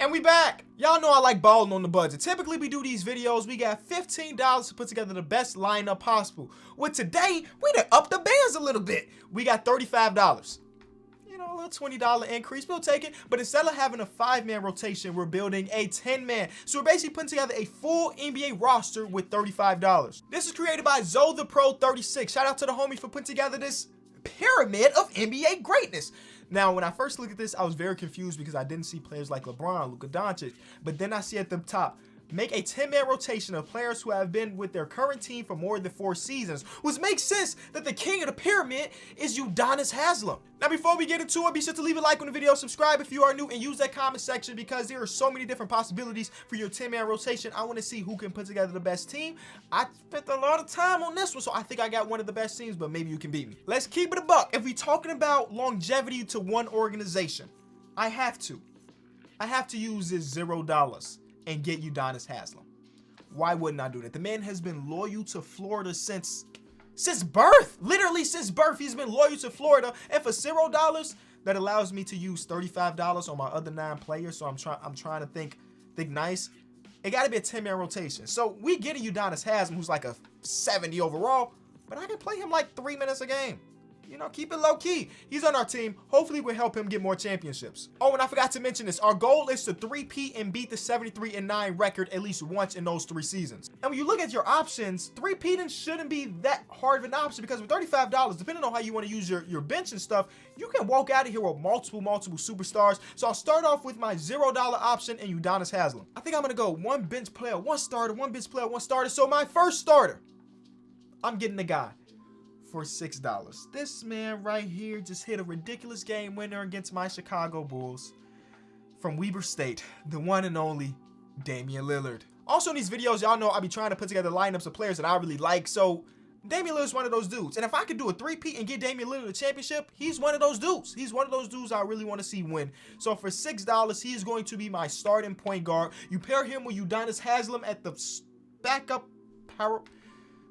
And we back. Y'all know I like balling on the budget. Typically, we do these videos. We got $15 to put together the best lineup possible. With today, we done upped the bands a little bit. We got $35. You know, a little $20 increase. We'll take it. But instead of having a 5-man rotation, we're building a 10-man. So we're basically putting together a full NBA roster with $35. This is created by Zoe the Pro 36. Shout out to the homie for putting together this pyramid of NBA greatness. Now, when I first looked at this, I was very confused because I didn't see players like LeBron, Luka Doncic, but then I see at the top, make a 10-man rotation of players who have been with their current team for more than 4 seasons, which makes sense that the king of the pyramid is Udonis Haslem. Now, before we get into it, be sure to leave a like on the video, subscribe if you are new, and use that comment section because there are so many different possibilities for your 10-man rotation. I want to see who can put together the best team. I spent a lot of time on this one, so I think I got one of the best teams, but maybe you can beat me. Let's keep it a buck. If we're talking about longevity to one organization, I have to use this $0 and get Udonis Haslem. Why wouldn't I do that? The man has been loyal to Florida since birth. Literally since birth, he's been loyal to Florida. And for $0, that allows me to use $35 on my other 9 players. So I'm trying to think nice. It got to be a 10-man rotation. So we get a Udonis Haslem, who's like a 70 overall, but I can play him like 3 minutes a game. You know, keep it low key. He's on our team. Hopefully we'll help him get more championships. Oh, and I forgot to mention this. Our goal is to 3-peat and beat the 73-9 record at least once in those 3 seasons. And when you look at your options, 3-peating shouldn't be that hard of an option because with $35, depending on how you want to use your bench and stuff, you can walk out of here with multiple superstars. So I'll start off with my $0 option and Udonis Haslem. I think I'm going to go 1 bench player, 1 starter, 1 bench player, 1 starter. So my first starter, I'm getting the guy for $6. This man right here just hit a ridiculous game winner against my Chicago Bulls from Weber State, the one and only Damian Lillard. Also in these videos, y'all know I be trying to put together lineups of players that I really like, so Damian Lillard's one of those dudes. And if I could do a 3-peat and get Damian Lillard a championship, he's one of those dudes. He's one of those dudes I really want to see win. So for $6, he is going to be my starting point guard. You pair him with Udonis Haslem at the backup power.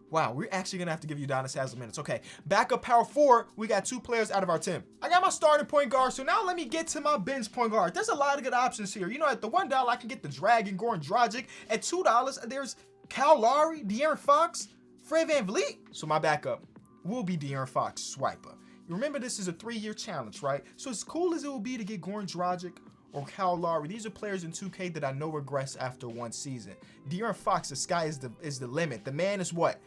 Wow, we're actually going to have to give Udonis Haslem minutes. Okay, backup power forward, we got 2 players out of our 10. I got my starting point guard, so now let me get to my bench point guard. There's a lot of good options here. You know, at the $1, I can get the Dragon, Goran Dragic. At $2, there's Kyle Lowry, De'Aaron Fox, Fred VanVleet. So my backup will be De'Aaron Fox, swiper. You remember this is a 3-year challenge, right? So as cool as it will be to get Goran Dragic or Kyle Lowry, these are players in 2K that I know regress after 1 season. De'Aaron Fox, the sky is the limit. The man is what?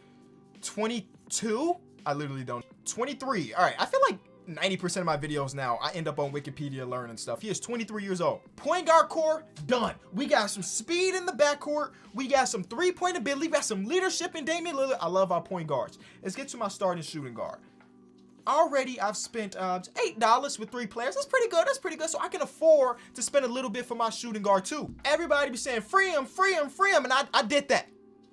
22? I literally don't. 23. All right, I feel like 90% of my videos now, I end up on Wikipedia learning stuff. He is 23 years old. Point guard core, done. We got some speed in the backcourt. We got some 3-point ability. We got some leadership in Damian Lillard. I love our point guards. Let's get to my starting shooting guard. Already, I've spent $8 with 3 players. That's pretty good. That's pretty good. So I can afford to spend a little bit for my shooting guard too. Everybody be saying, free him, free him, free him. And I did that.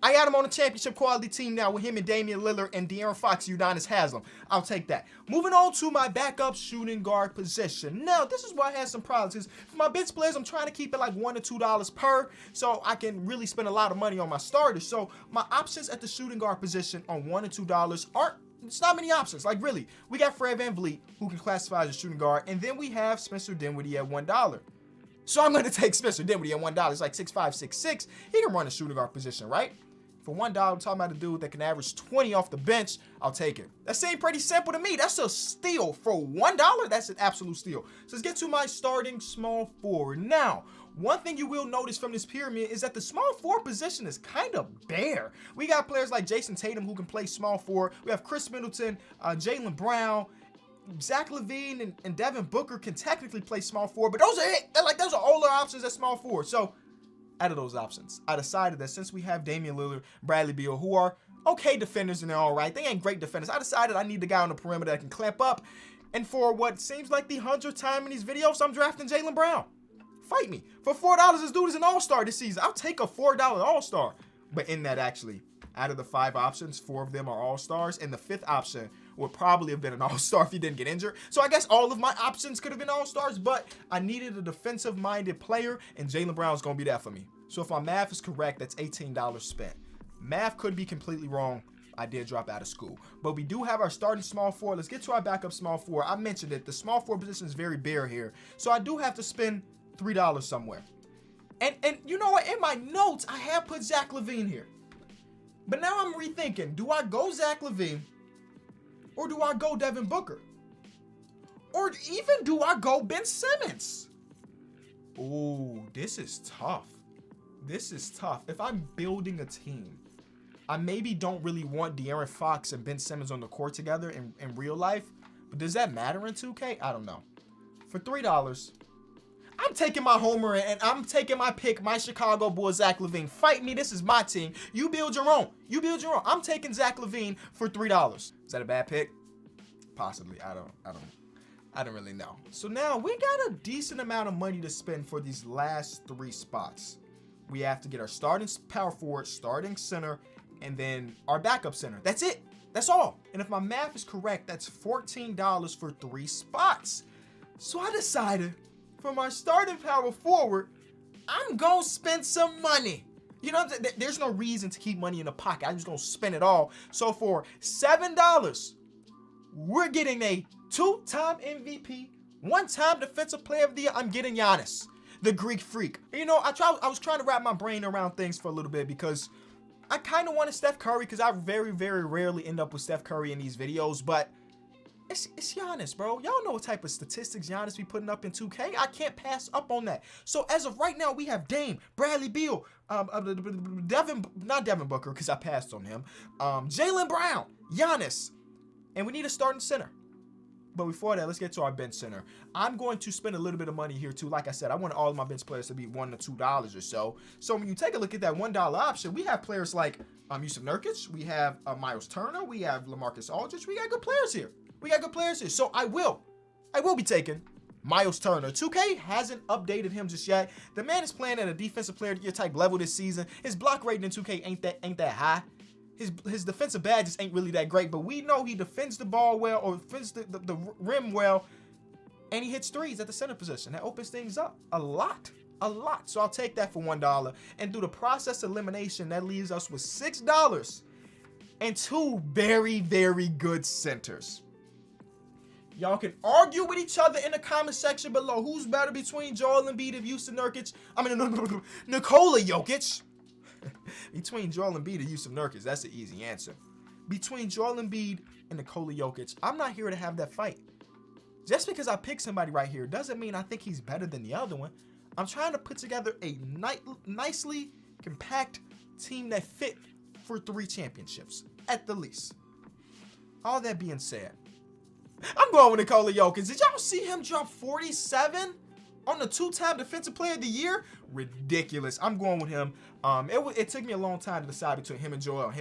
I got him on a championship quality team now with him and Damian Lillard and De'Aaron Fox, Udonis Haslem. I'll take that. Moving on to my backup shooting guard position. Now, this is where I had some problems. Because for my bench players, I'm trying to keep it like $1 to $2 per, so I can really spend a lot of money on my starters. So my options at the shooting guard position on $1 to $2 aren't, it's not many options. Like really, we got Fred VanVleet, who can classify as a shooting guard, and then we have Spencer Dinwiddie at $1. So I'm going to take Spencer Dinwiddie at $1. It's like 6'5", 6'6". He can run the shooting guard position, right? For $1, I'm talking about a dude that can average 20 off the bench. I'll take it. That seemed pretty simple to me. That's a steal. For $1, that's an absolute steal. So let's get to my starting small forward. Now, one thing you will notice from this pyramid is that the small forward position is kind of bare. We got players like Jason Tatum who can play small forward. We have Chris Middleton, Jaylen Brown, Zach LaVine, and Devin Booker can technically play small forward, but those are it. Those are all our options at small forward. So out of those options, I decided that since we have Damian Lillard, Bradley Beal, who are okay defenders and they're all right, they ain't great defenders, I decided I need the guy on the perimeter that can clamp up. And for what seems like the 100th time in these videos, I'm drafting Jaylen Brown. Fight me. For $4, this dude is an all-star this season. I'll take a $4 all-star. But in that, actually, out of the 5 options, 4 of them are all-stars, and the 5th option would probably have been an all-star if he didn't get injured. So I guess all of my options could have been all-stars, but I needed a defensive-minded player, and Jaylen Brown's going to be that for me. So if my math is correct, that's $18 spent. Math could be completely wrong. I did drop out of school. But we do have our starting small forward. Let's get to our backup small forward. I mentioned it. The small forward position is very bare here. So I do have to spend $3 somewhere. And you know what? In my notes, I have put Zach LaVine here. But now I'm rethinking, do I go Zach LaVine or do I go Devin Booker? Or even do I go Ben Simmons? Ooh, this is tough. This is tough. If I'm building a team, I maybe don't really want De'Aaron Fox and Ben Simmons on the court together in real life. But does that matter in 2K? I don't know. For $3, I'm taking my homer and I'm taking my pick, my Chicago Bulls, Zach LaVine. Fight me. This is my team. You build your own. You build your own. I'm taking Zach LaVine for $3. Is that a bad pick? Possibly. I don't really know. So now we got a decent amount of money to spend for these last 3 spots. We have to get our starting power forward, starting center, and then our backup center. That's it. That's all. And if my math is correct, that's $14 for 3 spots. So I decided for my starting power forward, I'm going to spend some money. You know, there's no reason to keep money in the pocket. I'm just going to spend it all. So for $7, we're getting a 2-time MVP, 1-time Defensive Player of the Year. I'm getting Giannis, the Greek Freak. You know, I was trying to wrap my brain around things for a little bit because I kind of wanted Steph Curry because I very, very rarely end up with Steph Curry in these videos, but it's Giannis, bro. Y'all know what type of statistics Giannis be putting up in 2K. I can't pass up on that. So as of right now, we have Dame, Bradley Beal, not Devin Booker because I passed on him, Jaylen Brown, Giannis, and we need a starting center. But before that, let's get to our bench center. I'm going to spend a little bit of money here too. Like I said, I want all of my bench players to be $1 to $2 or so. So when you take a look at that $1 option, we have players like Jusuf Nurkic, we have Miles Turner, we have LaMarcus Aldridge. We got good players here. So I will be taking Miles Turner. 2K hasn't updated him just yet. The man is playing at a defensive player of the year type level this season. His block rating in 2K ain't that high. His defensive badges ain't really that great, but we know he defends the ball well or defends the rim well, and he hits threes at the center position. That opens things up a lot. So I'll take that for $1. And through the process of elimination, that leaves us with $6 and 2 very, very good centers. Y'all can argue with each other in the comment section below. Who's better between Joel Embiid and Jusuf Nurkic? Nikola Jokic. Between Joel Embiid and Jusuf Nurkic, that's an easy answer. Between Joel Embiid and Nikola Jokic, I'm not here to have that fight. Just because I pick somebody right here doesn't mean I think he's better than the other one. I'm trying to put together a nicely compact team that fit for 3 championships, at the least. All that being said, I'm going with Nikola Jokic. Did y'all see him drop 47 on the 2-time Defensive Player of the Year? Ridiculous. I'm going with him. It took me a long time to decide between him and Joel.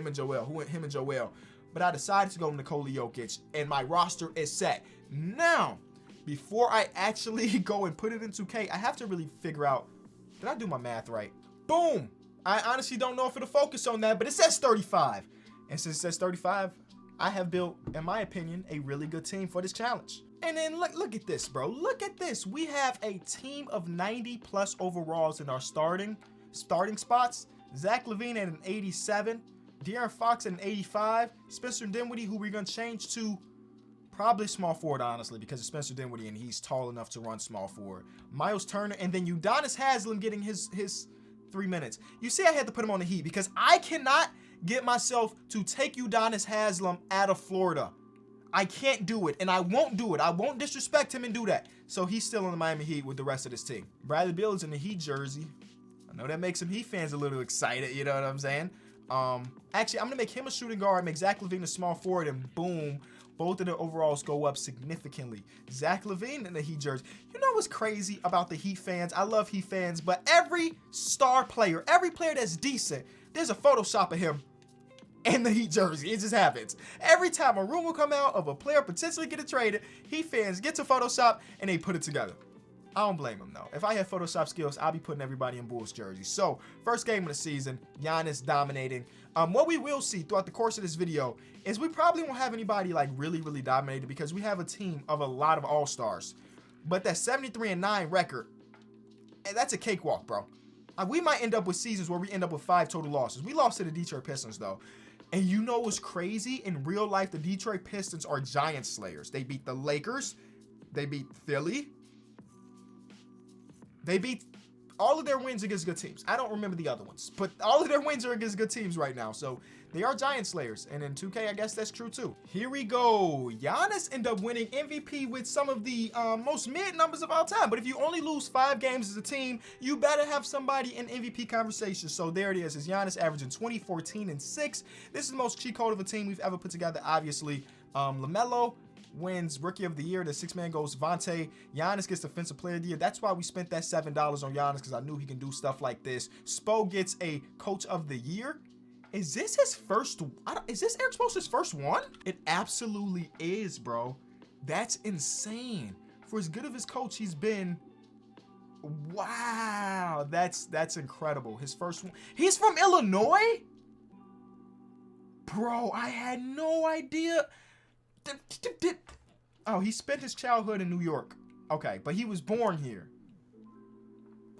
But I decided to go with Nikola Jokic, and my roster is set. Now, before I actually go and put it in 2K, I have to really figure out, did I do my math right? Boom. I honestly don't know if it'll focus on that, but it says 35. And since it says 35, I have built, in my opinion, a really good team for this challenge. And then look at this, bro. Look at this. We have a team of 90+ overalls in our starting spots. Zach LaVine at an 87. De'Aaron Fox at an 85. Spencer Dinwiddie, who we're going to change to probably small forward, honestly, because it's Spencer Dinwiddie and he's tall enough to run small forward. Miles Turner, and then Udonis Haslem getting his 3 minutes. You see, I had to put him on the Heat because I cannot get myself to take Udonis Haslem out of Florida. I can't do it, and I won't do it. I won't disrespect him and do that. So he's still in the Miami Heat with the rest of his team. Bradley Beal is in the Heat jersey. I know that makes some Heat fans a little excited, you know what I'm saying? Actually, I'm going to make him a shooting guard, make Zach LaVine a small forward, and boom, both of their overalls go up significantly. Zach LaVine in the Heat jersey. You know what's crazy about the Heat fans? I love Heat fans, but every star player, every player that's decent, there's a Photoshop of him in the Heat jersey. It just happens. Every time a rumor come out of a player potentially getting traded, Heat fans get to Photoshop and they put it together. I don't blame them though. If I had Photoshop skills, I'll be putting everybody in Bulls jerseys. So, first game of the season, Giannis dominating. What we will see throughout the course of this video is we probably won't have anybody like really dominated because we have a team of a lot of all-stars. But that 73-9 record, that's a cakewalk, bro. We might end up with seasons where we end up with 5 total losses. We lost to the Detroit Pistons though. And you know what's crazy? In real life, the Detroit Pistons are giant slayers. They beat the Lakers. They beat Philly. They beat all of their wins against good teams. I don't remember the other ones, but all of their wins are against good teams right now. So they are Giant Slayers. And in 2K, I guess that's true too. Here we go. Giannis ended up winning MVP with some of the most mid numbers of all time. But if you only lose 5 games as a team, you better have somebody in MVP conversation. So there it is. It's Giannis averaging 20, 14, and 6. This is the most cheat code of a team we've ever put together, obviously. LaMelo wins Rookie of the Year. The 6-man goes Vontae. Giannis gets Defensive Player of the Year. That's why we spent that $7 on Giannis, because I knew he can do stuff like this. Spo gets a Coach of the Year. Is this his first? Is this Eric Spoelstra's first one? It absolutely is, bro. That's insane. For as good of his coach he's been, wow, that's incredible. His first one. He's from Illinois? Bro, I had no idea. Oh, he spent his childhood in New York. Okay, but he was born here.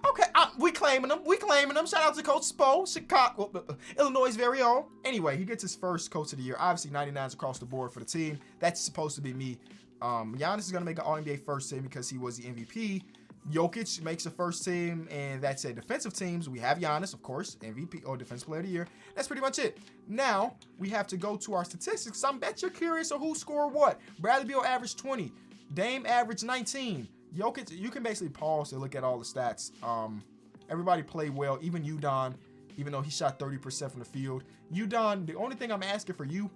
Okay, we claiming him. We claiming him. Shout out to Coach Spo, Chicago, Illinois' very own. Anyway, he gets his first Coach of the Year. Obviously, 99s across the board for the team. That's supposed to be me. Giannis is going to make an All-NBA first team because he was the MVP. Jokic makes a first team, and that's it. Defensive teams, we have Giannis, of course, MVP or Defensive Player of the Year. That's pretty much it. Now, we have to go to our statistics. I bet you're curious of who scored what. Bradley Beal averaged 20. Dame averaged 19. Jokic, you can basically pause to look at all the stats. Everybody played well, even Udon, even though he shot 30% from the field. Udon, the only thing I'm asking for you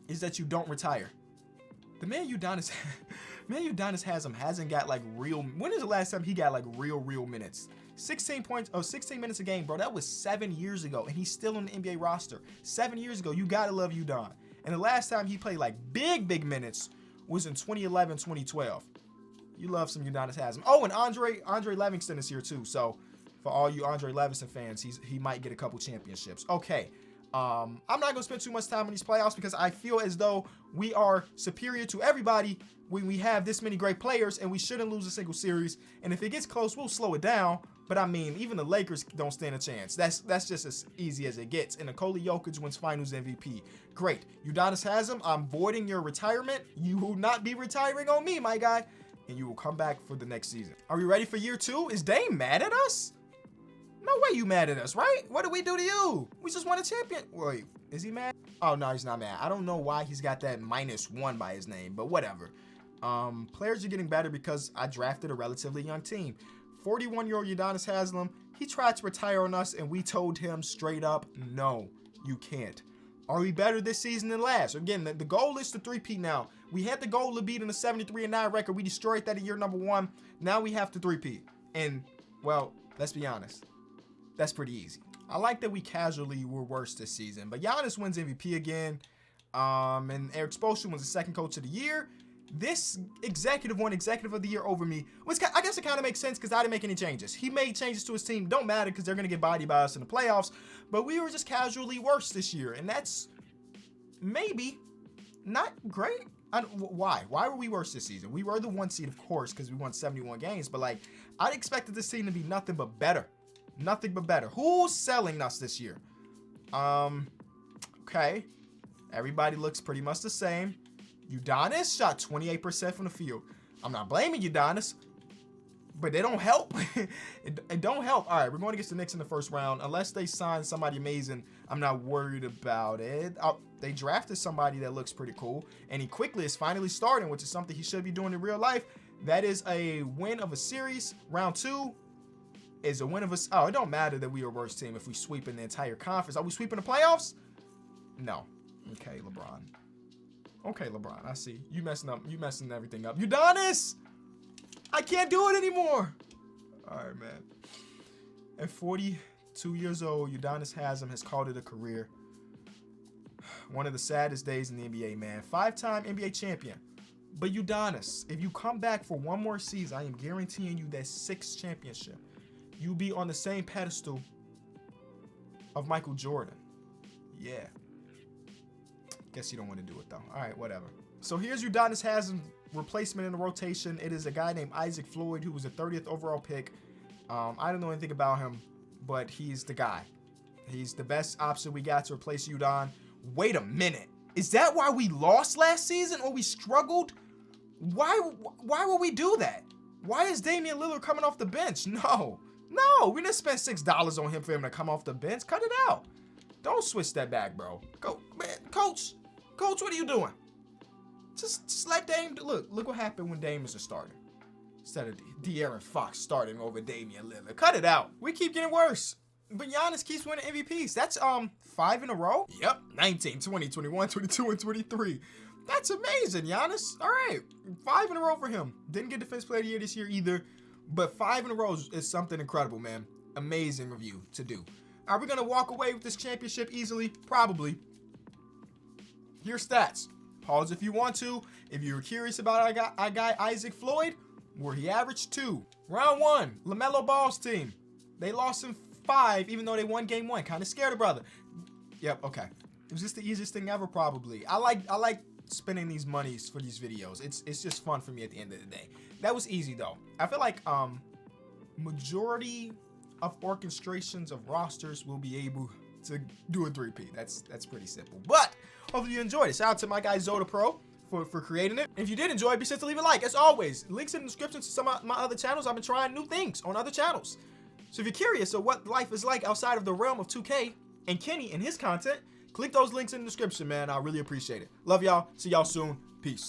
is that you don't retire. The man Udonis hasn't got like real. When is the last time he got like real minutes? 16 points, 16 minutes a game, bro. That was 7 years ago, and he's still on the NBA roster. 7 years ago, you gotta love Udon. And the last time he played like big minutes was in 2011, 2012. You love some Udonis Haslam. Oh, and Andre Livingston is here too. So for all you Andre Livingston fans, he might get a couple championships. Okay. I'm not going to spend too much time on these playoffs because I feel as though we are superior to everybody when we have this many great players, and we shouldn't lose a single series. And if it gets close, we'll slow it down. But I mean, even the Lakers don't stand a chance. That's just as easy as it gets. And Nikola Jokic wins Finals MVP. Great. Udonis Haslam, I'm voiding your retirement. You will not be retiring on me, my guy. And you will come back for the next season. Are we ready for year 2? Is Dame mad at us? No way you mad at us, right? What did we do to you? We just won a champion. Wait, is he mad? Oh, no, he's not mad. I don't know why he's got that -1 by his name, but whatever. Players are getting better because I drafted a relatively young team. 41-year-old Udonis Haslam, he tried to retire on us, and we told him straight up, no, you can't. Are we better this season than last? Again, the goal is to three-peat now. We had the goal to beat in a 73-9 record. We destroyed that in year number 1. Now we have to three-peat. And, well, let's be honest. That's pretty easy. I like that we casually were worse this season. But Giannis wins MVP again. And Eric Spoelstra wins the second Coach of the Year. This executive won Executive of the Year over me. Which I guess it kind of makes sense because I didn't make any changes. He made changes to his team. Don't matter because they're going to get bodied by us in the playoffs. But we were just casually worse this year. And that's maybe not great. Why? Why were we worse this season? We were the 1 seed, of course, because we won 71 games. But, like, I'd expected this team to be nothing but better. Nothing but better. Who's selling us this year? Okay. Everybody looks pretty much the same. Udonis shot 28% from the field. I'm not blaming Udonis, but they don't help. it don't help. All right, we're going against the Knicks in the first round. Unless they sign somebody amazing, I'm not worried about it. They drafted somebody that looks pretty cool, and he quickly is finally starting, which is something he should be doing in real life. That is a win of a series. Round 2 is a win of us. Oh, it don't matter that we are a worse team if we sweep in the entire conference. Are we sweeping the playoffs? No. Okay, LeBron. Okay, LeBron. I see. You messing everything up. Udonis! I can't do it anymore. All right, man. At 42 years old, Udonis Haslam has called it a career. One of the saddest days in the NBA, man. 5-time NBA champion. But Udonis, if you come back for one more season, I am guaranteeing you that 6th championship. You'll be on the same pedestal of Michael Jordan. Yeah. Guess you don't want to do it, though. All right, whatever. So here's Udonis Haslam's replacement in the rotation. It is a guy named Isaac Floyd, who was the 30th overall pick. I don't know anything about him, but he's the guy. He's the best option we got to replace Udon. Wait a minute. Is that why we lost last season or we struggled? Why would we do that? Why is Damian Lillard coming off the bench? No. No, we didn't spend $6 on him for him to come off the bench. Cut it out. Don't switch that back, bro. Go, man, coach, what are you doing? Just let Dame look what happened when Dame is a starter. Instead of De'Aaron Fox starting over Damian Lillard. Cut it out. We keep getting worse. But Giannis keeps winning MVPs. That's 5 in a row. Yep. 19, 20, 21, 22, and 23. That's amazing, Giannis. All right. 5 in a row for him. Didn't get Defensive Player of the Year this year either. But 5 in a row is something incredible, man. Amazing review to do. Are we going to walk away with this championship easily? Probably. Here's stats. Pause if you want to. If you're curious about our guy Isaac Floyd, where he averaged 2. Round 1, LaMelo Ball's team. They lost him 5, even though they won game 1. Kind of scared a brother. Yep, okay. Was this the easiest thing ever? Probably. I like spending these monies for these videos. It's just fun for me at the end of the day. That was easy though. I feel like majority of orchestrations of rosters will be able to do a 3P. That's pretty simple. But hopefully you enjoyed it. Shout out to my guy Zoda Pro for creating it. If you did enjoy it, be sure to leave a like. As always, links in the description to some of my other channels. I've been trying new things on other channels. So if you're curious of what life is like outside of the realm of 2K and Kenny and his content, click those links in the description, man. I really appreciate it. Love y'all. See y'all soon. Peace.